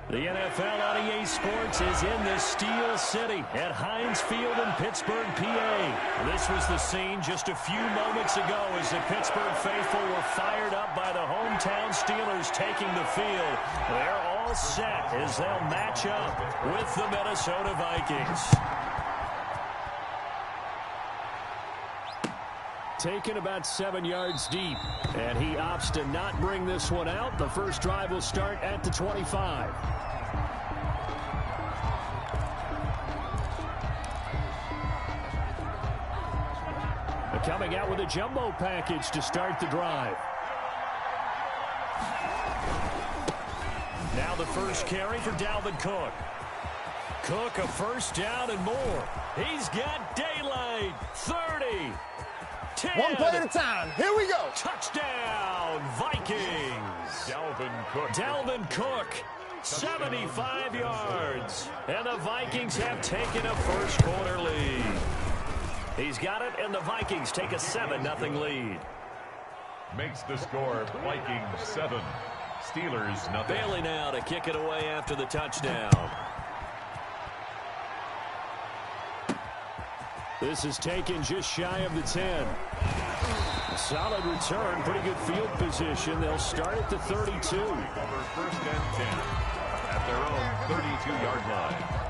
The NFL on EA Sports is in the Steel City at Heinz Field in Pittsburgh, PA. This was the scene just a few moments ago as the Pittsburgh faithful were fired up by the hometown Steelers taking the field. They're all set as they'll match up with the Minnesota Vikings. Taken about 7 yards deep, and he opts to not bring this one out. The first drive will start at the 25. Coming out with a jumbo package to start the drive. Now the first carry for Dalvin Cook. Cook a first down and more. He's got daylight. 30. 10. One play at a time. Here we go. Touchdown, Vikings. Dalvin Cook, 75 yards. And the Vikings have taken a first quarter lead. He's got it, and the Vikings take a 7-0 lead. Makes the score Vikings 7, Steelers 0. Bailey now to kick it away after the touchdown. This is taken just shy of the 10. A solid return, pretty good field position. They'll start at the 32. Over first and 10 at their own 32-yard line.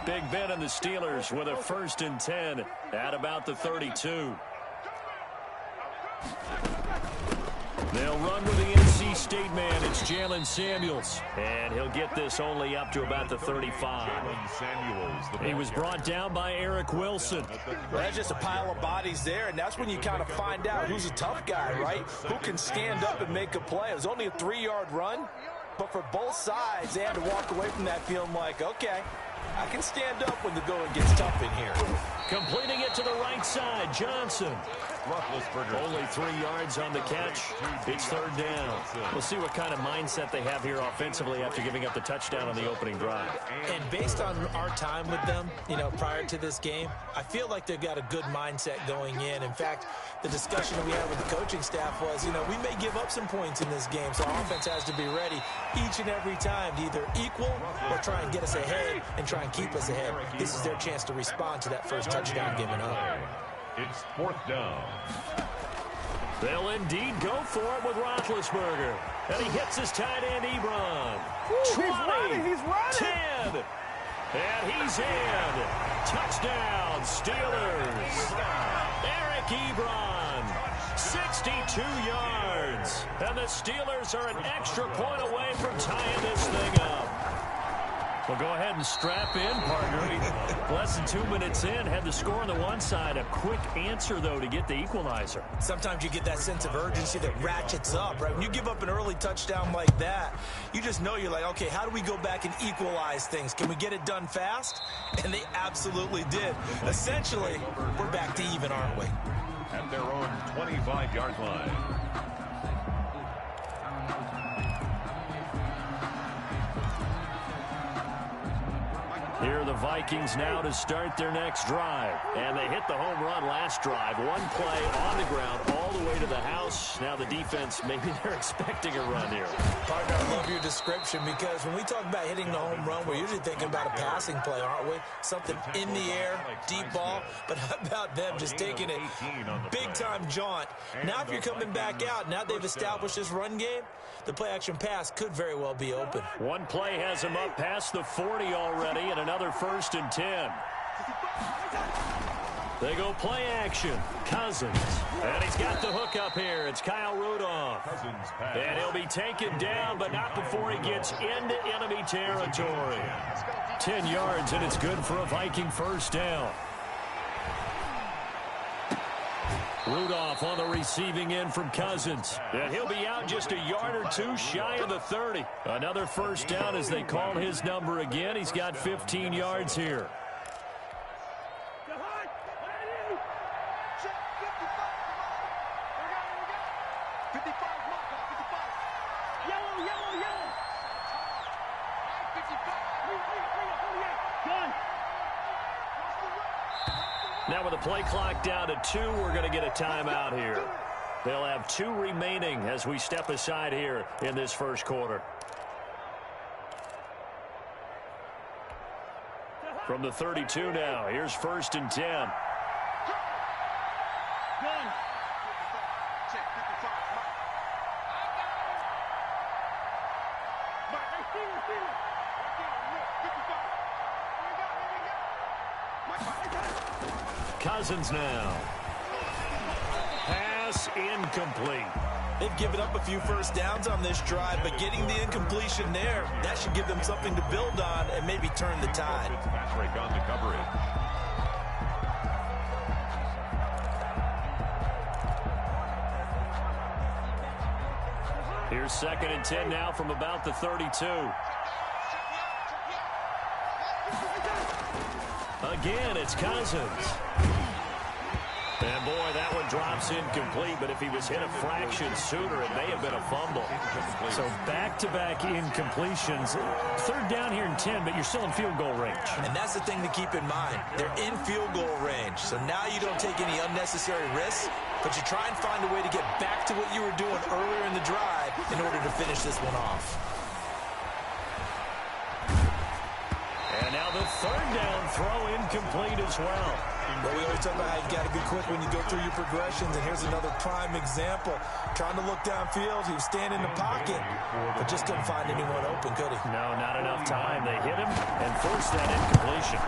Big Ben and the Steelers with a first and 10 at about the 32. They'll run with the NC State man. It's Jalen Samuels. And he'll get this only up to about the 35. He was brought down by Eric Wilson. Well, that's just a pile of bodies there, and that's when you kind of find out who's a tough guy, right? Who can stand up and make a play. It was only a 3-yard run, but for both sides, they had to walk away from that feeling like, okay, I can stand up when the going gets tough in here. Completing it to the right side, Johnson. Only 3 yards on the catch. It's third down. We'll see what kind of mindset they have here offensively after giving up the touchdown on the opening drive. And based on our time with them, prior to this game, I feel like they've got a good mindset going in. In fact, the discussion that we had with the coaching staff was, we may give up some points in this game, so our offense has to be ready each and every time to either equal or try and get us ahead and try and keep us ahead. This is their chance to respond to that first touchdown given up. It's fourth down. They'll indeed go for it with Roethlisberger. And he hits his tight end, Ebron. 20, he's running. 10. And he's in. Touchdown, Steelers. Eric Ebron, 62 yards. And the Steelers are an extra point away from tying this thing up. Well, go ahead and strap in, partner. Less than 2 minutes in, had the score on the one side. A quick answer, though, to get the equalizer. Sometimes you get that sense of urgency that ratchets up, right? When you give up an early touchdown like that, you just know you're like, okay, how do we go back and equalize things? Can we get it done fast? And they absolutely did. Essentially, we're back to even, aren't we? At their own 25-yard line. Here are the Vikings now to start their next drive. And they hit the home run last drive. One play on the ground all the way to the house. Now the defense, maybe they're expecting a run here. Partner, I love your description because when we talk about hitting the home run, we're usually thinking about a passing play, aren't we? Something in the air, deep ball. But how about them just taking it big-time jaunt? Now if you're coming back out, now they've established this run game, the play-action pass could very well be open. One play has him up past the 40 already, and another first and 10. They go play action. Cousins. And he's got the hook up here. It's Kyle Rudolph. And he'll be taken down, but not before he gets into enemy territory. 10 yards, and it's good for a Viking first down. Rudolph on the receiving end from Cousins. And he'll be out just a yard or two shy of the 30. Another first down as they call his number again. He's got 15 yards here. Now with the play clock down to 2, we're going to get a timeout here. They'll have 2 remaining as we step aside here in this first quarter. From the 32 now, here's 1st and 10. Cousins now. Pass incomplete. They've given up a few first downs on this drive, but getting the incompletion there, that should give them something to build on and maybe turn the tide. Patrick on the coverage. Here's 2nd and 10 now from about the 32. Again, it's Cousins. And boy, that one drops incomplete, but if he was hit a fraction sooner, it may have been a fumble. So back-to-back incompletions. 3rd down here and 10, but you're still in field goal range. And that's the thing to keep in mind. They're in field goal range, so now you don't take any unnecessary risks, but you try and find a way to get back to what you were doing earlier in the drive in order to finish this one off. And now the 3rd down throw incomplete as well. Well, we always talk about how you got to be quick when you go through your progressions, and here's another prime example. Trying to look downfield, he was standing in the pocket, but just couldn't find anyone open, could he? No, not enough time. They hit him and forced that incompletion.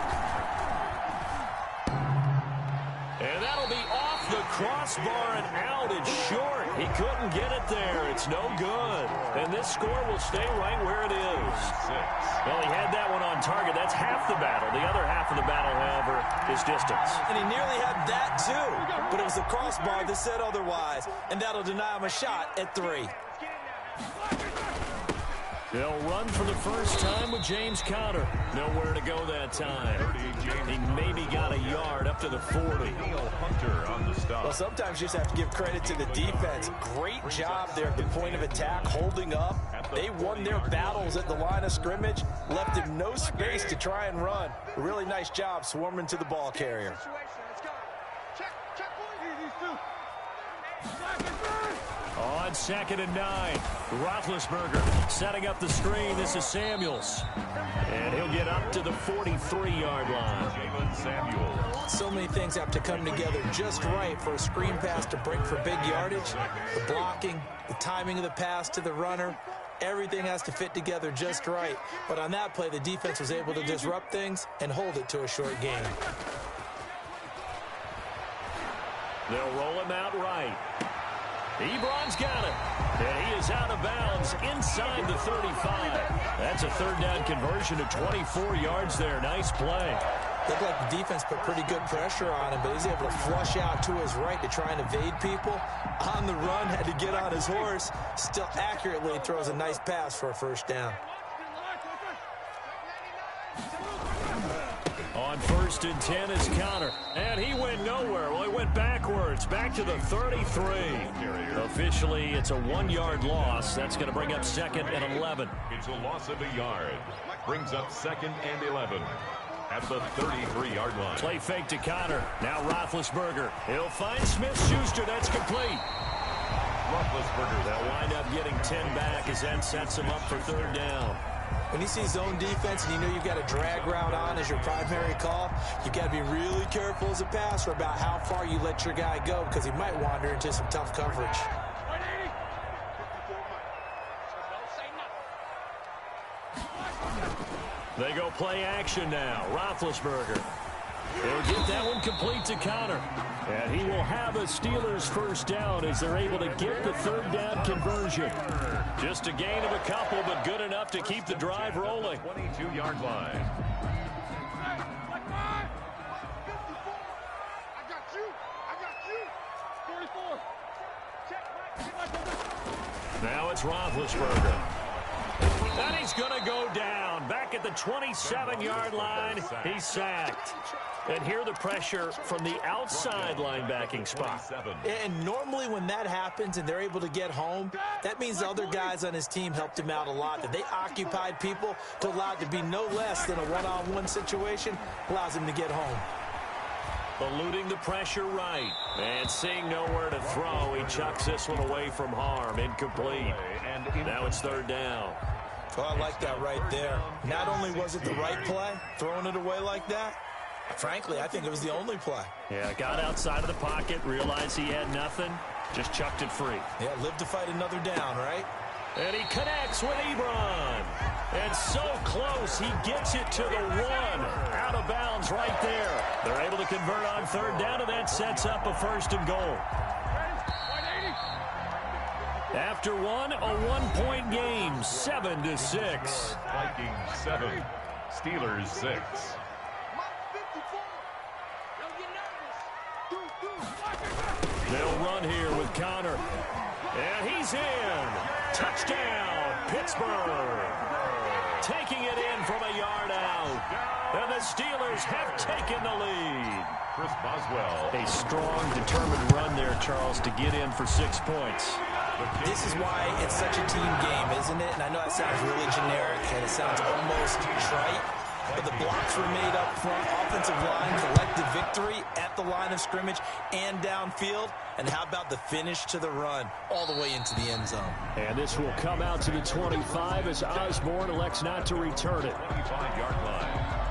And that'll be off the crossbar and out. It's short. He couldn't get it there. It's no good. And this score will stay right where it is. Well, he had that one on target. That's half the battle. The other half of the battle, however, is distance. And he nearly had that, too. But it was the crossbar that said otherwise. And that'll deny him a shot at 3. They'll run for the first time with James Conner. Nowhere to go that time. He maybe got a yard up to the 40. Hunter on the stop. Well, sometimes you just have to give credit to the defense. Great job there at the point of attack, holding up. They won their battles at the line of scrimmage, left him no space to try and run. A really nice job swarming to the ball carrier. On 2nd and 9, Roethlisberger setting up the screen. This is Samuels. And he'll get up to the 43-yard line. So many things have to come together just right for a screen pass to break for big yardage. The blocking, the timing of the pass to the runner, everything has to fit together just right. But on that play, the defense was able to disrupt things and hold it to a short gain. They'll roll him out right. Ebron's got it. And he is out of bounds inside the 35. That's a 3rd down conversion to 24 yards there. Nice play. Looked like the defense put pretty good pressure on him, but he's able to flush out to his right to try and evade people. On the run, had to get on his horse. Still accurately throws a nice pass for a 1st down. On 1st and 10 is Conner. And he went nowhere. Well, he went backwards. Back to the 33. Officially, it's a 1-yard loss. That's going to bring up 2nd and 11. It's a loss of a yard. Brings up 2nd and 11. At the 33-yard line. Play fake to Conner. Now Roethlisberger. He'll find Smith-Schuster. That's complete. Roethlisberger. They'll wind up getting 10 back as that sets him up for 3rd down. When you see zone defense and you know you've got a drag route on as your primary call, you've got to be really careful as a passer about how far you let your guy go because he might wander into some tough coverage. They go play action now. Roethlisberger. He'll get that one complete to Conner. And he will have a Steelers 1st down as they're able to get the 3rd down conversion. Just a gain of a couple, but good enough to keep the drive rolling. 22-yard line. Now it's Roethlisberger. And he's going to go down. Back at the 27-yard line, he's sacked. And here the pressure from the outside linebacking spot. And normally when that happens and they're able to get home, that means the other guys on his team helped him out a lot. That they occupied people to allow it to be no less than a one-on-one situation allows him to get home. Eluding the pressure right. And seeing nowhere to throw, he chucks this one away from harm. Incomplete. And now it's 3rd down. Well, I like that right there. Not only was it the right play, throwing it away like that, frankly, I think it was the only play. Yeah, got outside of the pocket, realized he had nothing, just chucked it free. Yeah, live to fight another down, right? And he connects with Ebron. And so close, he gets it to the 1. Out of bounds right there. They're able to convert on third down, and that sets up a 1st and goal. After one, a 1-point game, 7-6. Vikings 7, Steelers 6. They'll run here with Connor. And he's in. Touchdown, Pittsburgh. Taking it in from a yard out. And the Steelers have taken the lead. Chris Boswell. A strong, determined run there, Charles, to get in for 6 points. This is why it's such a team game, isn't it? And I know that sounds really generic, and it sounds almost trite. But the blocks were made up front. Offensive line, collective victory at the line of scrimmage and downfield. And how about the finish to the run all the way into the end zone? And this will come out to the 25 as Osborne elects not to return it. 25-yard line.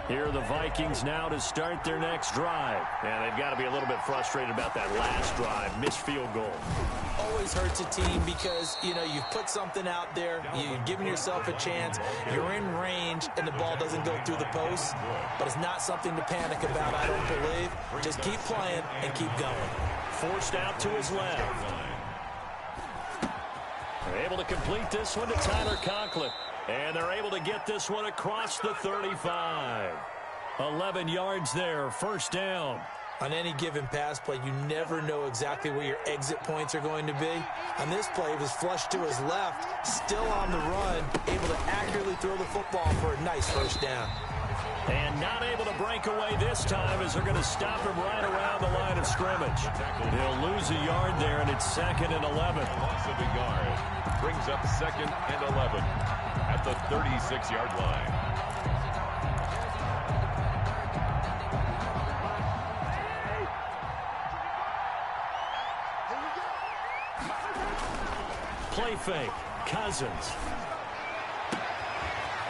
Here are the Vikings now to start their next drive. And they've got to be a little bit frustrated about that last drive. Missed field goal. Always hurts a team because, you know, you've put something out there. You've given yourself a chance. You're in range, and the ball doesn't go through the post. But it's not something to panic about, I don't believe. Just keep playing and keep going. Forced out to his left. They're able to complete this one to Tyler Conklin. And they're able to get this one across the 35. 11 yards there, 1st down. On any given pass play, you never know exactly where your exit points are going to be. On this play, it was flushed to his left, still on the run, able to accurately throw the football for a nice 1st down. And not able to break away this time as they're going to stop him right around the line of scrimmage. They'll lose a yard there, and it's 2nd and 11. Loss of a yard brings up 2nd and 11 at the 36-yard line. Play fake. Cousins.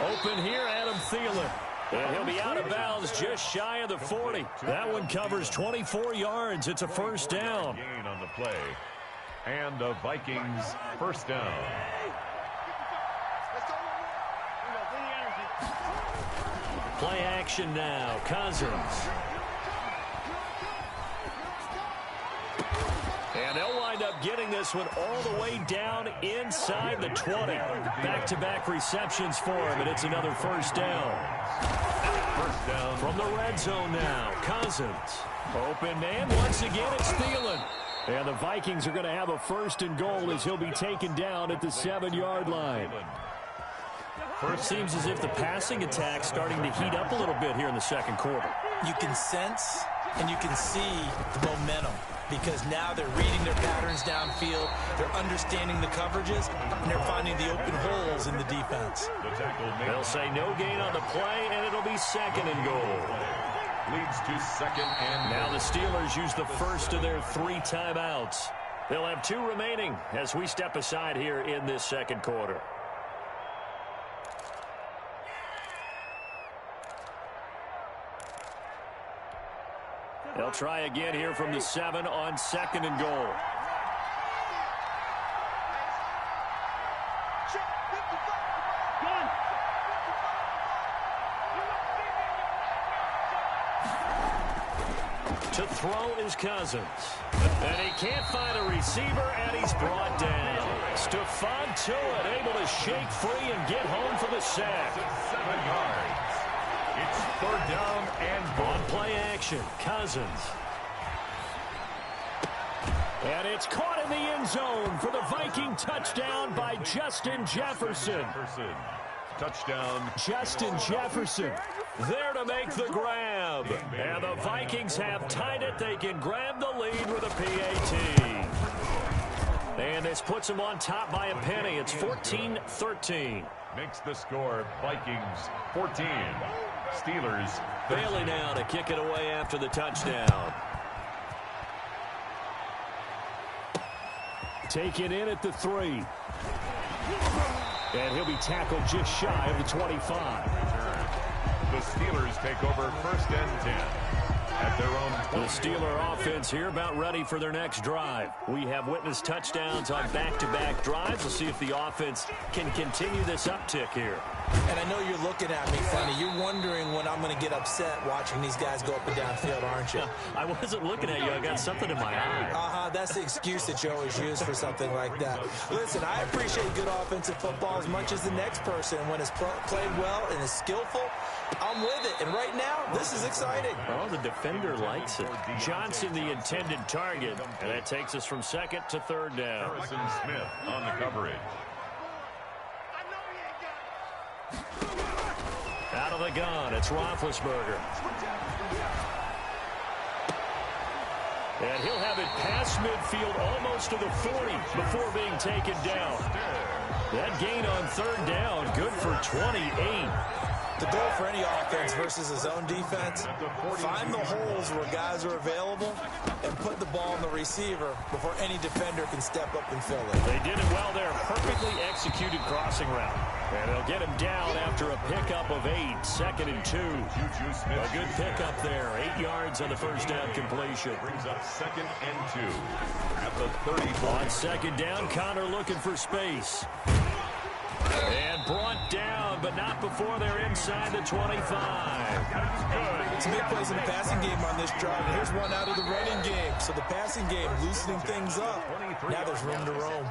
Open here, Adam Thielen. And he'll be out of bounds just shy of the 40. That one covers 24 yards. It's a 1st down. Gain on the play. And the Vikings 1st down. Play action now. Cousins. And they'll wind up getting this one all the way down inside the 20. Back-to-back receptions for him, and it's another 1st down. 1st down. From the red zone now, Cousins. Open man, once again it's Thielen. And the Vikings are going to have a 1st and goal as he'll be taken down at the 7-yard line. First, seems as if the passing attack's starting to heat up a little bit here in the 2nd quarter. You can sense and you can see the momentum because now they're reading their patterns downfield, they're understanding the coverages, and they're finding the open holes in the defense. They'll say no gain on the play, and it'll be 2nd and goal. Leads to 2nd and now the Steelers use the first of their 3 timeouts. They'll have 2 remaining as we step aside here in this 2nd quarter. They'll try again here from the 7 on 2nd and goal. To throw is Cousins. And he can't find a receiver, and he's brought down. Stephon Tuitt able to shake free and get home for the sack. 7 yards. It's 3rd down and goal. On play action, Cousins. And it's caught in the end zone for the Viking touchdown by Justin Jefferson. Touchdown. Justin Jefferson there to make the grab. And the Vikings have tied it. They can grab the lead with a PAT. And this puts them on top by a penny. It's 14-13. Makes the score Vikings 14. Steelers 13. Bailey now to kick it away after the touchdown. Taken in at the 3. And he'll be tackled just shy of the 25. The Steelers take over 1st and 10. At their own the Steeler offense here about ready for their next drive. We have witnessed touchdowns on back-to-back drives. We'll see if the offense can continue this uptick here. And I know you're looking at me funny. You're wondering when I'm going to get upset watching these guys go up and down field, aren't you? I wasn't looking at you. I got something in my eye. That's the excuse that you always use for something like that. Listen, I appreciate good offensive football as much as the next person. When it's played well and is skillful, I'm with it. And right now, this is exciting. Oh, the defender likes it. Johnson, the intended target. And that takes us from 2nd to 3rd down. Harrison Smith on the coverage. Out of the gun, it's Roethlisberger. And he'll have it past midfield almost to the 40 before being taken down. That gain on 3rd down, good for 28. The goal for any offense versus his own defense, find the holes where guys are available and put the ball on the receiver before any defender can step up and fill it. They did it well there. Perfectly executed crossing route. And they'll get him down after a pickup of 8. 2nd and 2. A good pickup there. 8 yards on the first down completion. Brings up 2nd and 2 at the 30. On 2nd down, Connor looking for space. And brought down, but not before they're inside the 25. Some big plays in the passing game on this drive. Here's one out of the running game. So the passing game loosening things up. Now there's room to roam.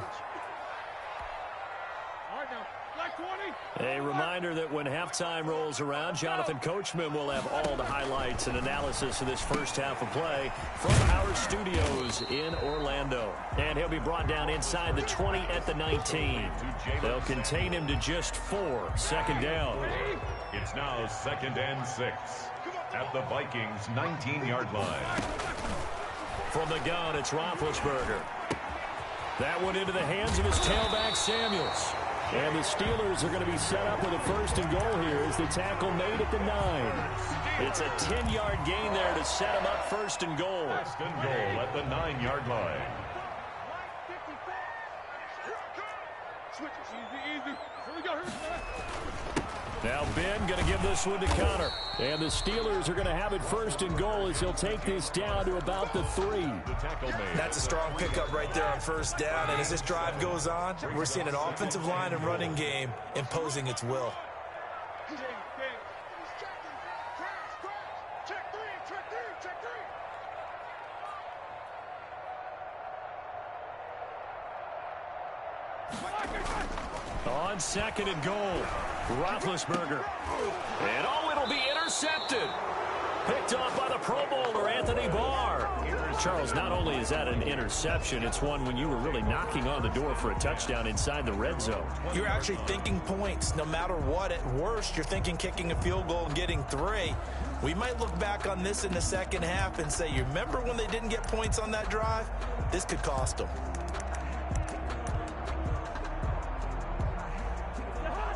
A reminder that when halftime rolls around, Jonathan Coachman will have all the highlights and analysis of this first half of play from our studios in Orlando. And he'll be brought down inside the 20 at the 19. They'll contain him to just 4. 2nd down. It's now 2nd and 6 at the Vikings' 19-yard line. From the gun, it's Roethlisberger. That one into the hands of his tailback, Samuels. And the Steelers are going to be set up with a 1st and goal here as the tackle made at the 9. It's a 10-yard gain there to set him up 1st and goal. 1st and goal at the 9-yard line. Now Ben going to give this one to Connor. And the Steelers are going to have it 1st and goal as he'll take this down to about the 3. The tackle made. That's a strong pickup right there on 1st down. And as this drive goes on, we're seeing an offensive line and running game imposing its will. On 2nd and goal, Roethlisberger. And it'll be intercepted. Picked off by the Pro Bowler, Anthony Barr. Charles, not only is that an interception, it's one when you were really knocking on the door for a touchdown inside the red zone. You're actually thinking points no matter what. At worst, you're thinking kicking a field goal and getting 3. We might look back on this in the second half and say, you remember when they didn't get points on that drive? This could cost them.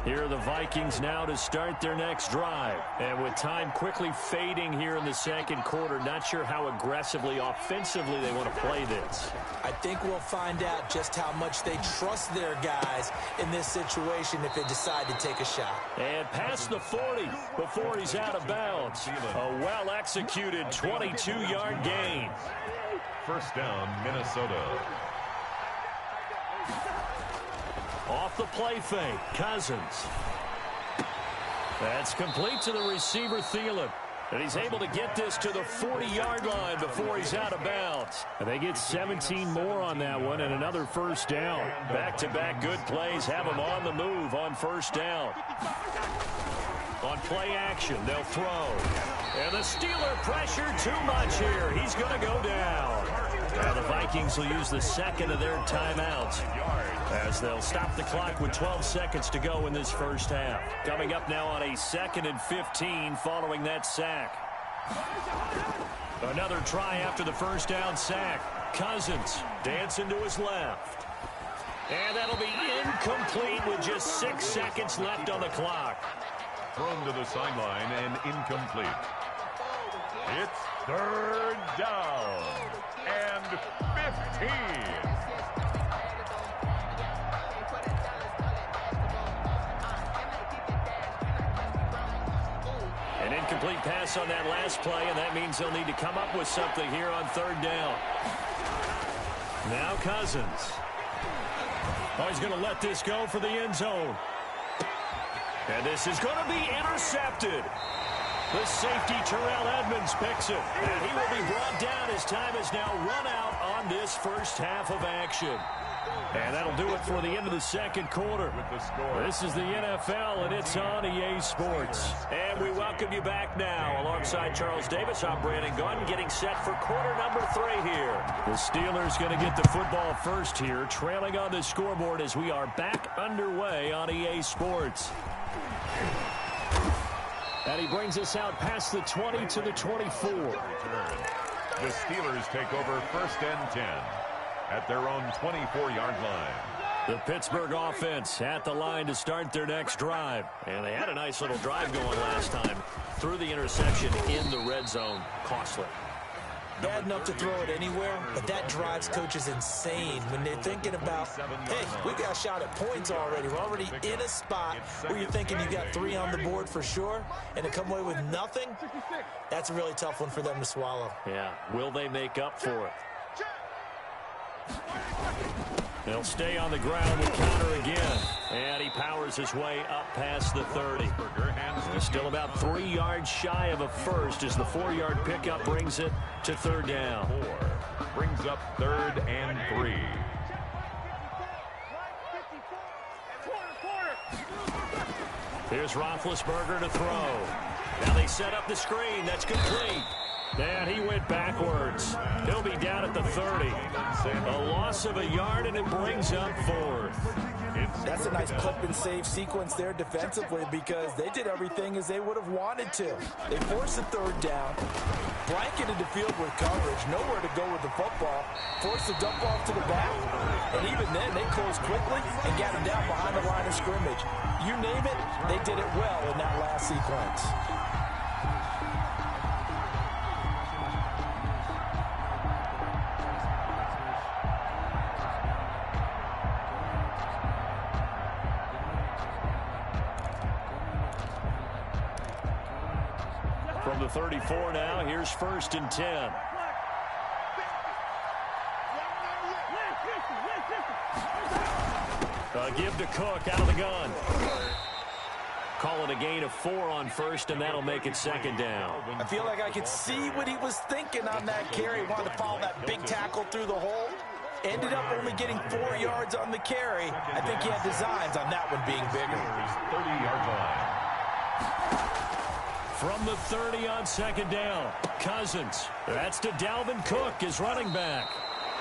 Here are the Vikings now to start their next drive. And with time quickly fading here in the second quarter, not sure how aggressively, offensively they want to play this. I think we'll find out just how much they trust their guys in this situation if they decide to take a shot. And past the 40 before he's out of bounds. A well-executed 22-yard gain. 1st down, Minnesota. Off the play fake, Cousins. That's complete to the receiver, Thielen. And he's able to get this to the 40-yard line before he's out of bounds. And they get 17 more on that one and another 1st down. Back-to-back good plays have him on the move on 1st down. On play action, they'll throw. And the Steeler pressure too much here. He's going to go down. Now the Vikings will use the 2nd of their timeouts as they'll stop the clock with 12 seconds to go in this first half. Coming up now on a 2nd and 15 following that sack. Another try after the 1st down sack. Cousins dancing to his left. And that'll be incomplete with just 6 seconds left on the clock. Thrown to the sideline and incomplete. It's 3rd down and 15. An incomplete pass on that last play, and that means they'll need to come up with something here on third down. Now Cousins. Oh, he's going to let this go for the end zone. And this is going to be intercepted. The safety, Terrell Edmonds, picks it. And he will be brought down. His time is now run out on this first half of action. And that'll do it for the end of the second quarter. This is the NFL, and it's on EA Sports. And we welcome you back now. Alongside Charles Davis, I'm Brandon Gunn, getting set for quarter number 3 here. The Steelers going to get the football first here, trailing on the scoreboard as we are back underway on EA Sports. And he brings us out past the 20 to the 24. The Steelers take over first and 10 at their own 24-yard line. The Pittsburgh offense at the line to start their next drive. And they had a nice little drive going last time. Threw the interception in the red zone. Costly. Bad enough to throw it anywhere, but that drives coaches insane when they're thinking about, hey, we got a shot at points already. We're already in a spot where you're thinking you got 3 on the board for sure, and to come away with nothing, that's a really tough one for them to swallow. Yeah, will they make up for it? They'll stay on the ground with counter again. And he powers his way up past the 30. He's still about 3 yards shy of a first as the 4-yard pickup brings it to third down. 4 brings up third and 3. Here's Roethlisberger to throw. Now they set up the screen. That's complete. And he went backwards. He'll be down at the 30. A loss of a yard, and it brings up 4th. That's a nice clip and save sequence there defensively because they did everything as they would have wanted to. They forced the third down, blanketed the field with coverage, nowhere to go with the football, forced the dump off to the back, and even then they closed quickly and got him down behind the line of scrimmage. You name it, they did it well in that last sequence. From the 34 now, here's first and 10. Give to Cook out of the gun. Call it a gain of 4 on first, and that'll make it second down. I feel like I could see what he was thinking on that carry. He wanted to follow that big tackle through the hole. Ended up only getting 4 yards on the carry. I think he had designs on that one being bigger. 30-yard line. From the 30 on second down, Cousins. That's to Dalvin Cook, his running back.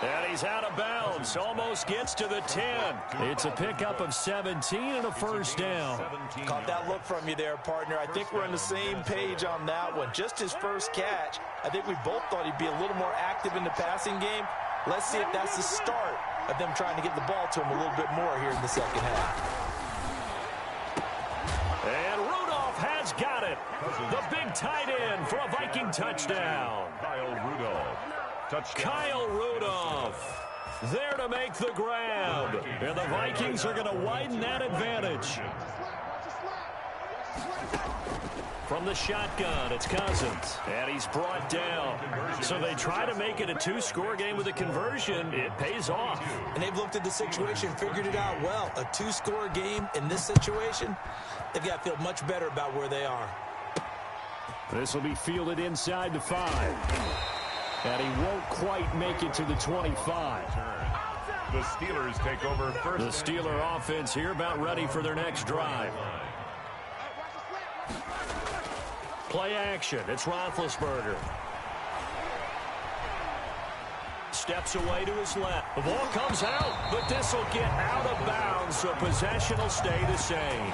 And he's out of bounds. Almost gets to the 10. It's a pickup of 17 and a first down. Caught that look from you there, partner. I think we're on the same page on that one. Just his first catch. I think we both thought he'd be a little more active in the passing game. Let's see if that's the start of them trying to get the ball to him a little bit more here in the second half. And Rudolph has got it. The big tight end for a Viking touchdown. Kyle Rudolph. Touchdown. Kyle Rudolph there to make the grab. And the Vikings are going to widen that advantage. From the shotgun, it's Cousins. And he's brought down. So they try to make it a 2-score game with a conversion. It pays off. And they've looked at the situation, figured it out well. A 2-score game in this situation, they've got to feel much better about where they are. This will be fielded inside the 5. And he won't quite make it to the 25. The Steelers take over first. The Steeler offense here about ready for their next drive. Play action. It's Roethlisberger. Steps away to his left. The ball comes out, but this will get out of bounds, so possession will stay the same.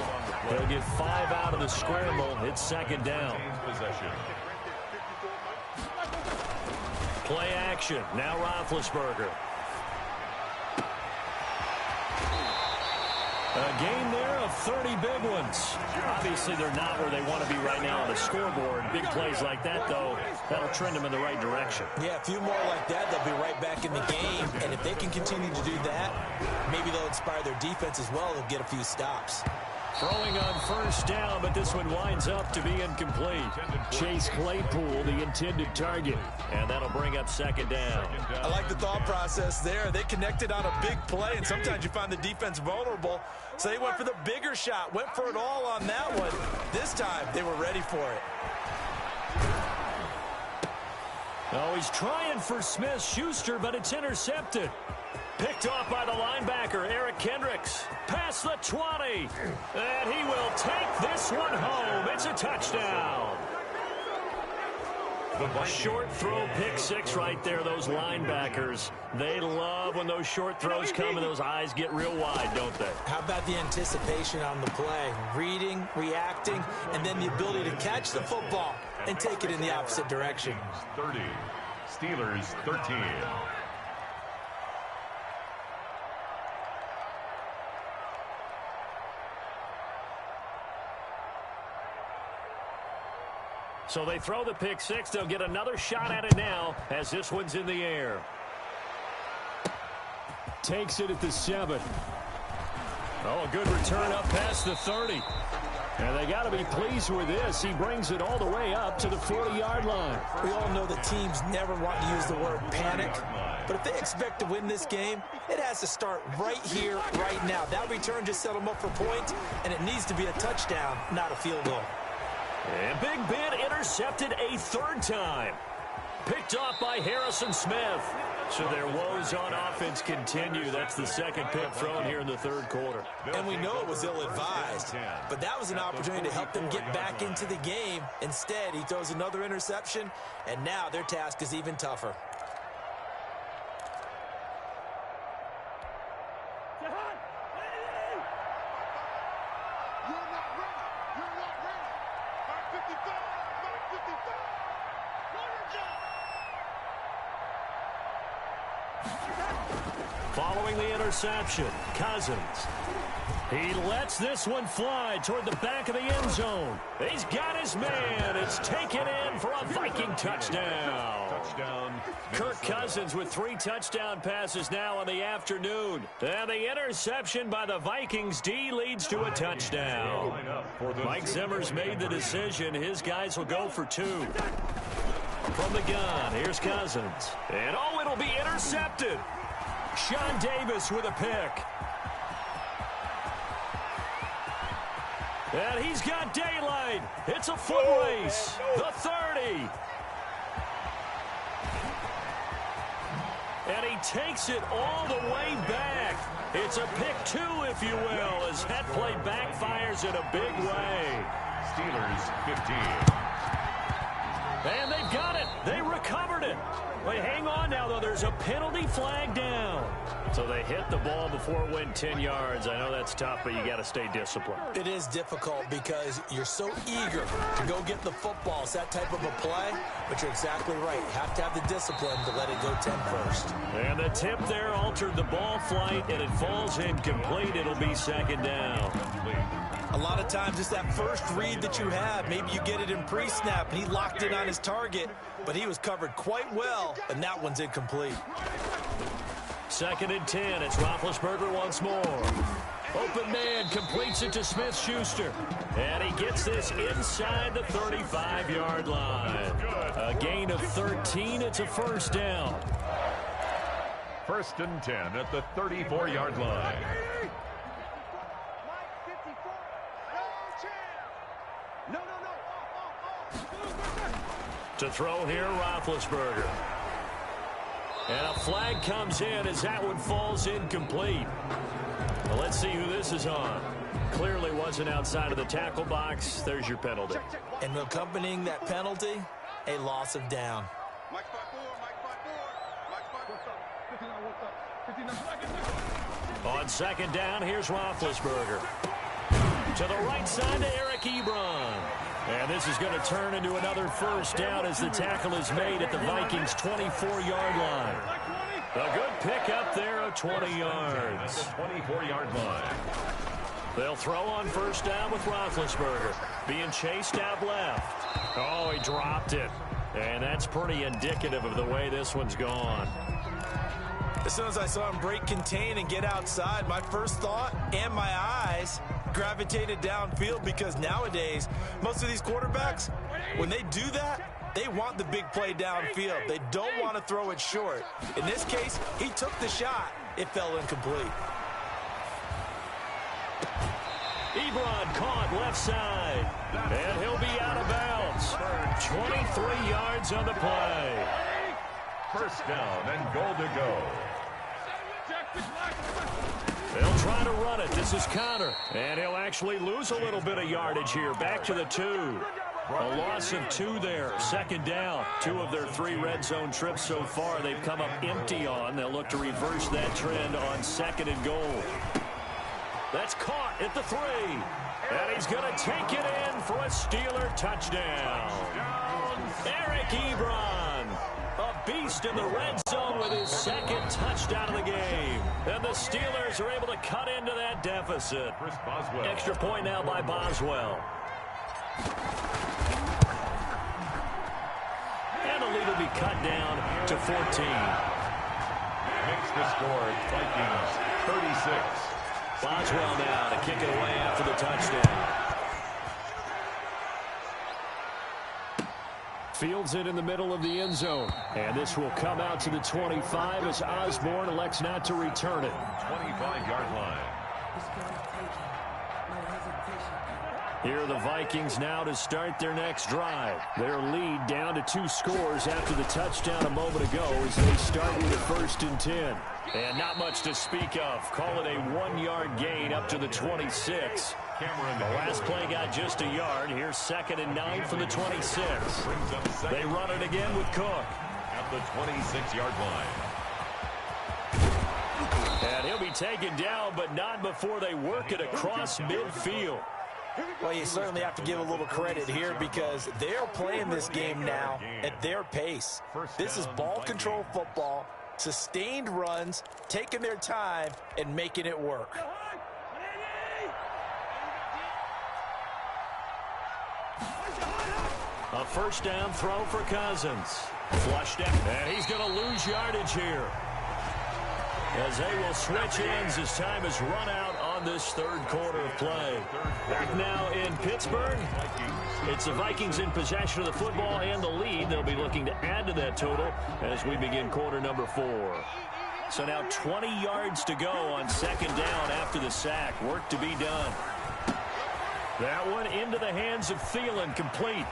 They'll get 5 out of the scramble. It's second down. Possession. Play action. Now Roethlisberger. A gain there of 30 big ones. Obviously, they're not where they want to be right now on the scoreboard. Big plays like that, though, that'll trend them in the right direction. Yeah, a few more like that, they'll be right back in the game. And if they can continue to do that, maybe they'll inspire their defense as well. They'll get a few stops. Throwing on first down, but this one winds up to be incomplete. Chase Claypool, the intended target. And that'll bring up second down. I like the thought process there. They connected on a big play, and sometimes you find the defense vulnerable. So they went for the bigger shot, went for it all on that one. This time, they were ready for it. Oh, he's trying for Smith-Schuster, but it's intercepted. Picked off by the linebacker, Eric Kendricks. Past the 20. And he will take this one home. It's a touchdown. Short throw, pick six right there, those linebackers. They love when those short throws come and those eyes get real wide, don't they? How about the anticipation on the play? Reading, reacting, and then the ability to catch the football and take it in the opposite direction. 30. Steelers 13. So they throw the pick six. They'll get another shot at it now as this one's in the air. Takes it at the 7. Oh, a good return up past the 30. And they got to be pleased with this. He brings it all the way up to the 40-yard line. We all know that teams never want to use the word panic. But if they expect to win this game, it has to start right here, right now. That return just set them up for points, and it needs to be a touchdown, not a field goal. And Big Ben intercepted a third time. Picked off by Harrison Smith. So their woes on offense continue. That's the second pick thrown here in the third quarter. And we know it was ill-advised, but that was an opportunity to help them get back into the game. Instead, he throws another interception, and now their task is even tougher. Following the interception, Cousins. He lets this one fly toward the back of the end zone. He's got his man. It's taken in for a Viking touchdown. Kirk Cousins with 3 touchdown passes now in the afternoon. And the interception by the Vikings D leads to a touchdown. Mike Zimmer's made the decision. His guys will go for 2. From the gun, here's Cousins. And oh, it'll be intercepted. Sean Davis with a pick. And he's got daylight. It's a foot race. The 30. And he takes it all the way back. It's a pick 2, if you will, as that play backfires in a big way. Steelers 15. And they've got it. They recovered it. They hang on now, though. There's a penalty flag down. So they hit the ball before it went 10 yards. I know that's tough, but you got to stay disciplined. It is difficult because you're so eager to go get the football. It's that type of a play, but you're exactly right. You have to have the discipline to let it go 10 first. And the tip there altered the ball flight, and it falls incomplete. It'll be second down. A lot of times it's that first read that you have. Maybe you get it in pre-snap, and he locked in on his target, but he was covered quite well, and that one's incomplete. Second and 10. It's Roethlisberger once more. Open man completes it to Smith-Schuster. And he gets this inside the 35-yard line. A gain of 13. It's a first down. First and 10 at the 34-yard line. To throw here, Roethlisberger. And a flag comes in as that one falls incomplete. Well, let's see who this is on. Clearly wasn't outside of the tackle box. There's your penalty. And accompanying that penalty, a loss of down. On second down, here's Roethlisberger. To the right side to Eric Ebron. And this is going to turn into another first down as the tackle is made at the Vikings' 24-yard line. A good pick up there of 20 yards. 24-yard line. They'll throw on first down with Roethlisberger. Being chased out left. Oh, he dropped it. And that's pretty indicative of the way this one's gone. As soon as I saw him break contain and get outside, my first thought and my eyes gravitated downfield, because nowadays, most of these quarterbacks, when they do that, they want the big play downfield. They don't want to throw it short. In this case, he took the shot. It fell incomplete. Ebron caught left side, and he'll be out of bounds. 23 yards on the play. First down and goal to go. They'll try to run it. This is Connor, and he'll actually lose a little bit of yardage here. Back to the 2. A loss of 2 there. Second down. 2 of their 3 red zone trips so far they've come up empty on. They'll look to reverse that trend on second and goal. That's caught at the 3. And he's going to take it in for a Steeler touchdown. Eric Ebron, a beast in the red zone with his second touchdown of the game. And the Steelers are able to cut into that deficit. Extra point now by Boswell. And the lead will be cut down to 14. Makes the score Vikings 36. Boswell now to kick it away after the touchdown. Fields it in the middle of the end zone. And this will come out to the 25 as Osborne elects not to return it. 25-yard line. Here are the Vikings now to start their next drive. Their lead down to 2 scores after the touchdown a moment ago as they start with a 1st and 10. And not much to speak of. Call it a 1-yard gain up to the 26. The last play got just a yard. Here's 2nd and 9 from the 26. They run it again with Cook. At the 26-yard line. And he'll be taken down, but not before they work it across midfield. Well, you certainly have to give a little credit here because they're playing this game now at their pace. This is ball control football, sustained runs, taking their time, and making it work. A first down throw for Cousins. Flushed out, and he's going to lose yardage here. As they will switch ends as time is run out on this 3rd quarter of play. Back now in Pittsburgh. It's the Vikings in possession of the football and the lead. They'll be looking to add to that total as we begin quarter number 4. So now 20 yards to go on 2nd down after the sack. Work to be done. That one into the hands of Thielen, complete.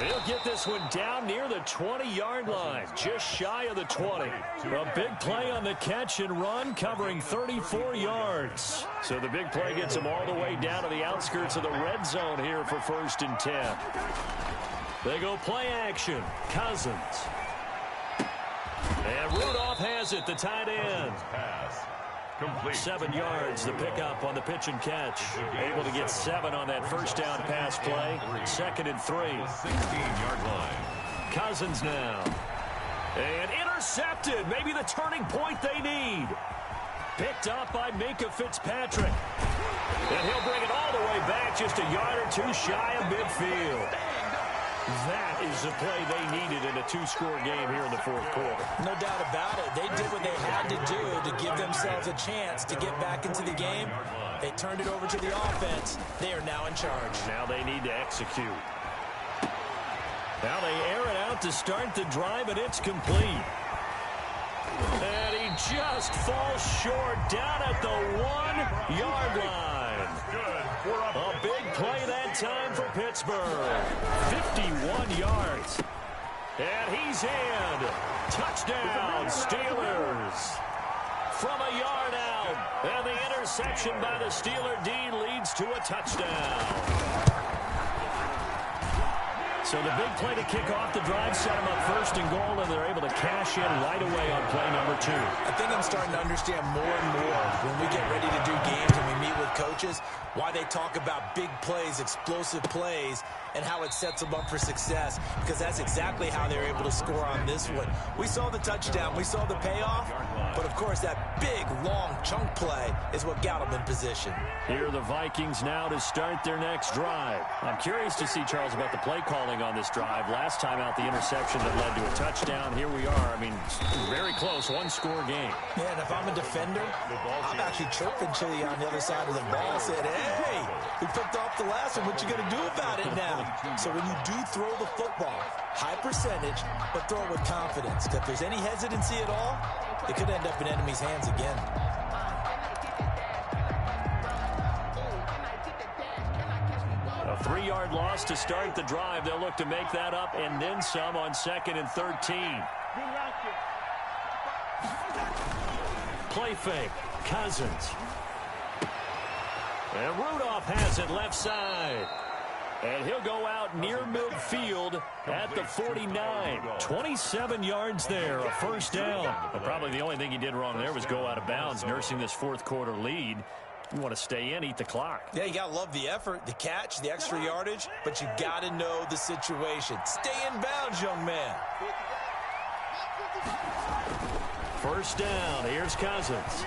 He'll get this one down near the 20-yard line, just shy of the 20. A big play on the catch and run, covering 34 yards. So the big play gets him all the way down to the outskirts of the red zone here for 1st and 10. They go play action. Cousins. And Rudolph has it, the tight end. Complete. 7 yards, the pickup on the pitch and catch. Able to get 7 on that first down pass play. 2nd and 3. 16-yard line. Cousins now. And intercepted. Maybe the turning point they need. Picked up by Minka Fitzpatrick. And he'll bring it all the way back, just a yard or 2 shy of midfield. That is the play they needed in a 2-score game here in the 4th quarter. No doubt about it. They did what they had to do to give themselves a chance to get back into the game. They turned it over to the offense. They are now in charge. Now they need to execute. Now they air it out to start the drive, and it's complete. And he just falls short down at the 1-yard line. A big play that time for Pittsburgh. 51 yards. And he's in. Touchdown, Steelers. From a yard out. And the interception by the Steeler D leads to a touchdown. So the big play to kick off the drive set them up 1st and goal, and they're able to cash in right away on play number 2. I think I'm starting to understand more and more when we get ready to do games and we meet with coaches why they talk about big plays, explosive plays, and how it sets them up for success, because that's exactly how they're able to score on this one. We saw the touchdown. We saw the payoff. But, of course, that big, long chunk play is what got them in position. Here are the Vikings now to start their next drive. I'm curious to see, Charles, about the play calling on this drive. Last time out, the interception that led to a touchdown. Here we are. I mean, very close, one-score game. Yeah, and if I'm a defender, I'm actually chirping Chili on the other side of the ball, saying, hey, we picked off the last one. What you going to do about it now? So when you do throw the football, high percentage, but throw it with confidence. If there's any hesitancy at all, it could end up in enemy's hands again. A 3-yard loss to start the drive. They'll look to make that up and then some on 2nd and 13. Play fake. Cousins. And Rudolph has it left side. And he'll go out near midfield at the 49. 27 yards there, a first down. But probably the only thing he did wrong there was go out of bounds, nursing this fourth-quarter lead. You want to stay in, eat the clock. Yeah, you got to love the effort, the catch, the extra yardage, but you got to know the situation. Stay in bounds, young man. First down. Here's Cousins.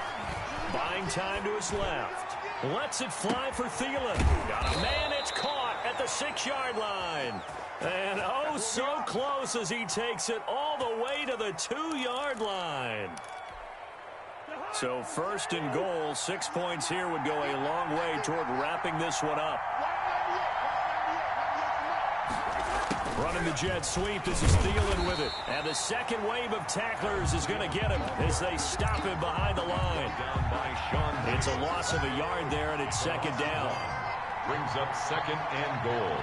Buying time to his left. Lets it fly for Thielen. Got a man. It's caught at the 6-yard line. And oh, so close as he takes it all the way to the 2-yard line. So first and goal, 6 points here would go a long way toward wrapping this one up. Running the jet sweep. This is Thielen with it. And the second wave of tacklers is going to get him as they stop him behind the line. It's a loss of a yard there, and it's second down. Brings up 2nd and goal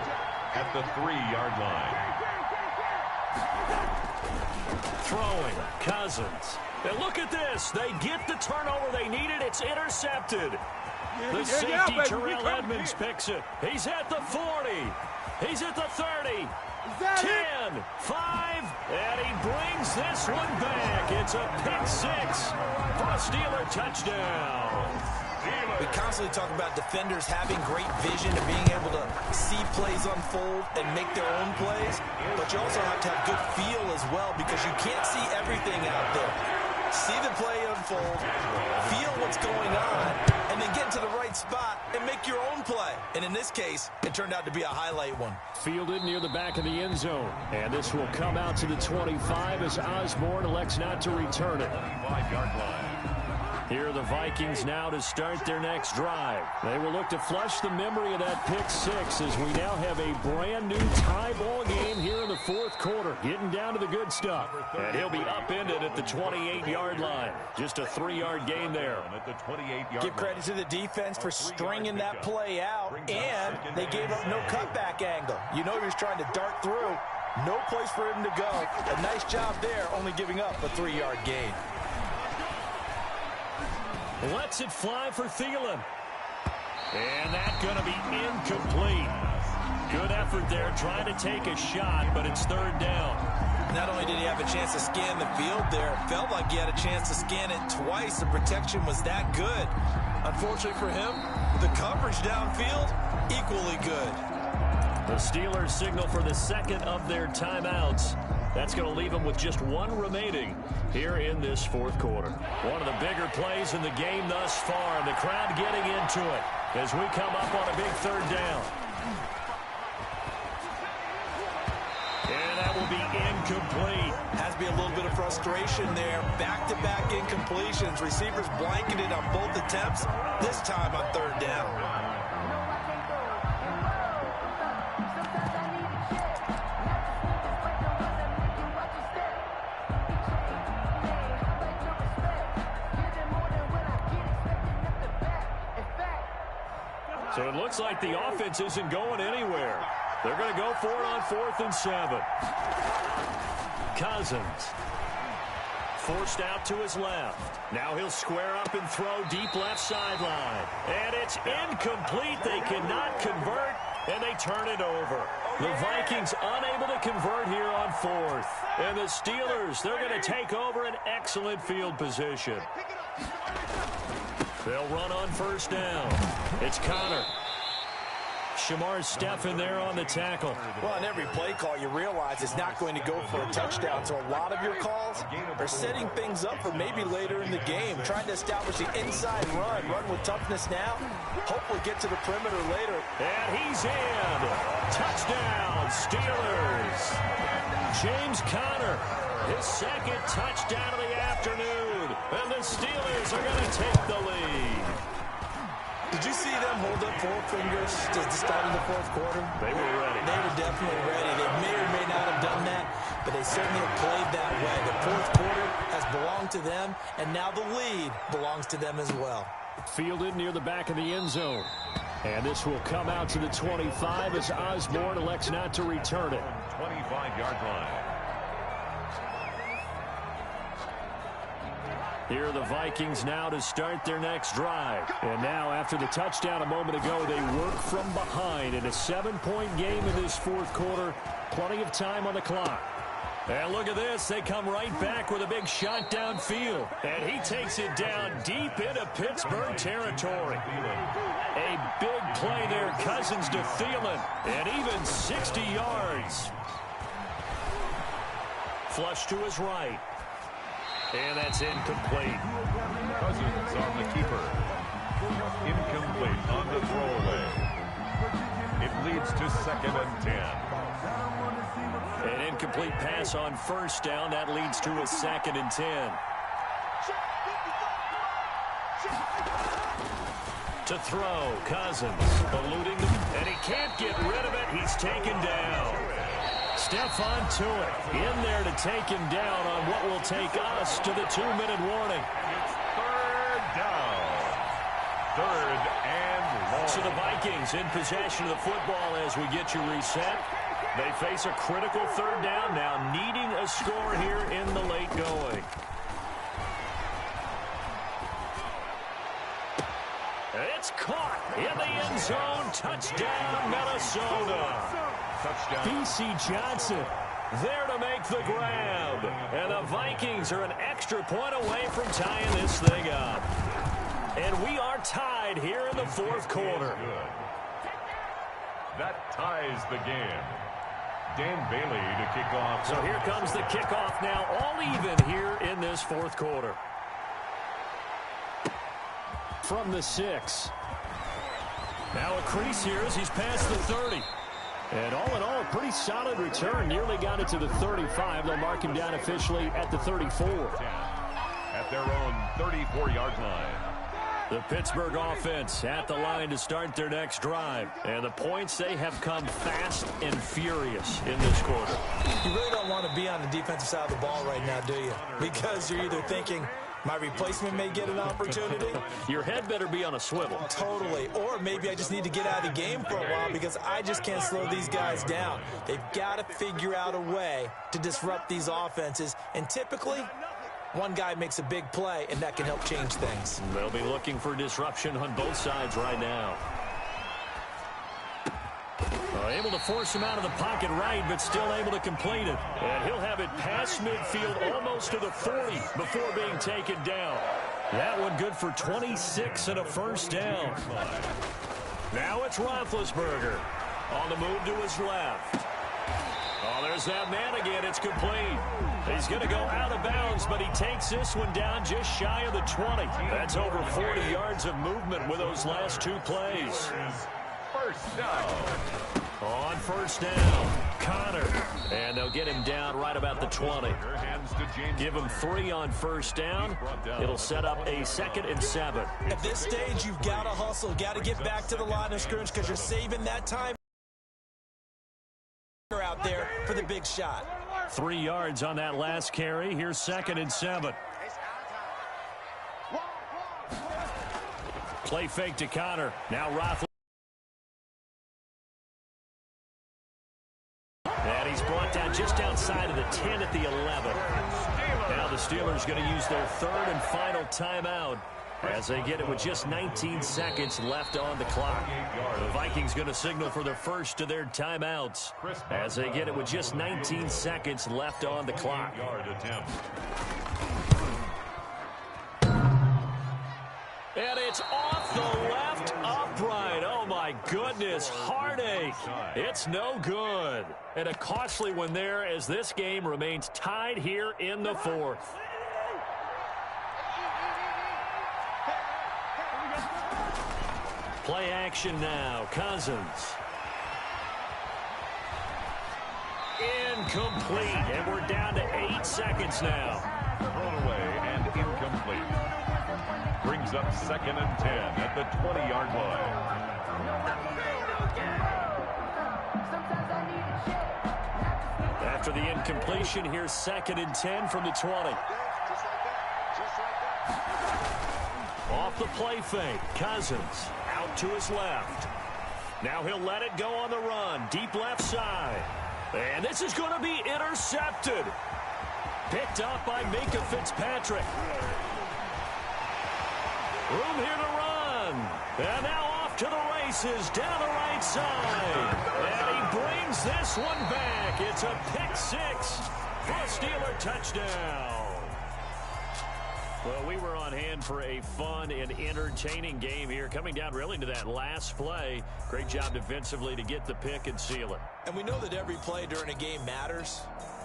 at the 3-yard line. Throwing. Cousins. And look at this. They get the turnover they needed. It's intercepted. The safety, Terrell Edmonds, picks it. He's at the 40. He's at the 30. 10, 5, and he brings this one back. It's a pick 6 for a Steeler touchdown. We constantly talk about defenders having great vision and being able to see plays unfold and make their own plays, but you also have to have good feel as well, because you can't see everything out there. See the play unfold, feel what's going on, and then get to the right spot and make your own play. And in this case, it turned out to be a highlight one. Fielded near the back of the end zone. And this will come out to the 25 as Osborne elects not to return it. 5-yard line. Here are the Vikings now to start their next drive. They will look to flush the memory of that pick 6 as we now have a brand new tie ball game here in the fourth quarter. Getting down to the good stuff. And he'll be upended at the 28-yard line. Just a 3-yard gain there. At the 28-yard Give credit to the defense for stringing that play out, and they gave up no cutback angle. You know he was trying to dart through. No place for him to go. A nice job there, only giving up a 3-yard gain. Lets it fly for Thielen. And that's going to be incomplete. Good effort there, trying to take a shot, but it's third down. Not only did he have a chance to scan the field there, it felt like he had a chance to scan it twice. The protection was that good. Unfortunately for him, the coverage downfield, equally good. The Steelers signal for the second of their timeouts. That's going to leave them with just one remaining here in this fourth quarter. One of the bigger plays in the game thus far, and the crowd getting into it as we come up on a big third down. And that will be incomplete. Has to be a little bit of frustration there. Back-to-back incompletions. Receivers blanketed on both attempts, this time on third down. So it looks like the offense isn't going anywhere. They're going to go for it on 4th and 7. Cousins. Forced out to his left. Now he'll square up and throw deep left sideline. And it's incomplete. They cannot convert, and they turn it over. The Vikings unable to convert here on 4th. And the Steelers, they're going to take over an excellent field position. They'll run on first down. It's Connor. Shamar Stephen there on the tackle. Well, on every play call, you realize it's not going to go for a touchdown. So a lot of your calls are setting things up for maybe later in the game, trying to establish the inside run with toughness now, hopefully get to the perimeter later. And he's in. Touchdown, Steelers. James Conner, his second touchdown of the afternoon. And the Steelers are going to take the lead. Did you see them hold up 4 fingers to the start of the fourth quarter? They were ready. They were definitely ready. They may or may not have done that, but they certainly have played that way. The fourth quarter has belonged to them, and now the lead belongs to them as well. Fielded near the back of the end zone. And this will come out to the 25 as Osborne elects not to return it. 25-yard line. Here are the Vikings now to start their next drive. And now, after the touchdown a moment ago, they work from behind in a 7-point game in this fourth quarter. Plenty of time on the clock. And look at this. They come right back with a big shot downfield. And he takes it down deep into Pittsburgh territory. A big play there, Cousins to Thielen. And even 60 yards. Flush to his right. And that's incomplete. Cousins on the keeper. Incomplete on the throwaway. It leads to 2nd and 10. An incomplete pass on first down. That leads to a 2nd and 10. To throw, Cousins eluding them, and he can't get rid of it. He's taken down. Stephon Tuitt in there to take him down on what will take us to the 2-minute warning. It's 3rd down. 3rd and long. So the Vikings in possession of the football as we get you reset. They face a critical 3rd down now, needing a score here in the late going. It's caught in the end zone. Touchdown, Minnesota. Touchdown. B.C. Johnson there to make the grab. And the Vikings are an extra point away from tying this thing up. And we are tied here in the fourth quarter. Good. That ties the game. Dan Bailey to kick off. So here comes the kickoff now, all even here in this fourth quarter. From the 6. Now a crease here as he's past the 30. And all in all, a pretty solid return. Nearly got it to the 35. They'll mark him down officially at the 34. At their own 34-yard line. The Pittsburgh offense at the line to start their next drive. And the points, they have come fast and furious in this quarter. You really don't want to be on the defensive side of the ball right now, do you? Because you're either thinking, my replacement may get an opportunity. Your head better be on a swivel. Totally. Or maybe I just need to get out of the game for a while because I just can't slow these guys down. They've got to figure out a way to disrupt these offenses. And typically, one guy makes a big play, and that can help change things. They'll be looking for disruption on both sides right now. Able to force him out of the pocket right, but still able to complete it. And he'll have it past midfield almost to the 40 before being taken down. That one good for 26 and a first down. Now it's Roethlisberger on the move to his left. Oh, there's that man again. It's complete. He's going to go out of bounds, but he takes this one down just shy of the 20. That's over 40 yards of movement with those last 2 plays. First down. On first down, Conner. And they'll get him down right about the 20. Give him 3 on first down. It'll set up a 2nd and 7. At this stage, you've got to hustle, got to get back to the line of scrimmage because you're saving that time out there for the big shot. 3 yards on that last carry. Here's 2nd and 7. Play fake to Conner. Now Roethlisberger. And he's brought down just outside of the 10 at the 11. Now the Steelers going to use their 3rd and final timeout as they get it with just 19 seconds left on the clock. The Vikings going to signal for their first of their timeouts as they get it with just 19 seconds left on the clock. And it's off the left upright. Oh, my goodness, heartache. It's no good. And a costly one there as this game remains tied here in the fourth. Play action now. Cousins. Incomplete. And we're down to 8 seconds now. Thrown away and incomplete. Brings up 2nd and 10 at the 20-yard line. After the incompletion, here's 2nd and 10 from the 20. Off the play fake. Cousins out to his left. Now he'll let it go on the run. Deep left side. And this is going to be intercepted. Picked up by Minka Fitzpatrick. Room here to run. And now off to the races down the right side. And he brings this one back. It's a pick 6 for a Steeler touchdown. Well, we were on hand for a fun and entertaining game here. Coming down really to that last play. Great job defensively to get the pick and seal it. And we know that every play during a game matters.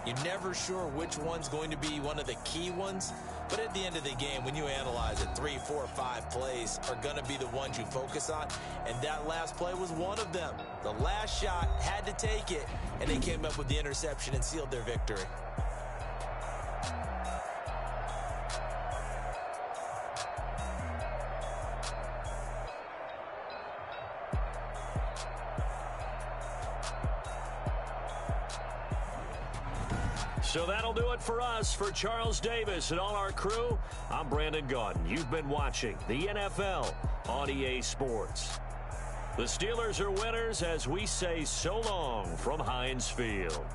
You're never sure which one's going to be one of the key ones. But at the end of the game, when you analyze it, 3, 4, 5 plays are going to be the ones you focus on. And that last play was one of them. The last shot had to take it, and they came up with the interception and sealed their victory. So that'll do it for us. For Charles Davis and all our crew, I'm Brandon Gaudin. You've been watching the NFL on EA Sports. The Steelers are winners as we say so long from Heinz Field.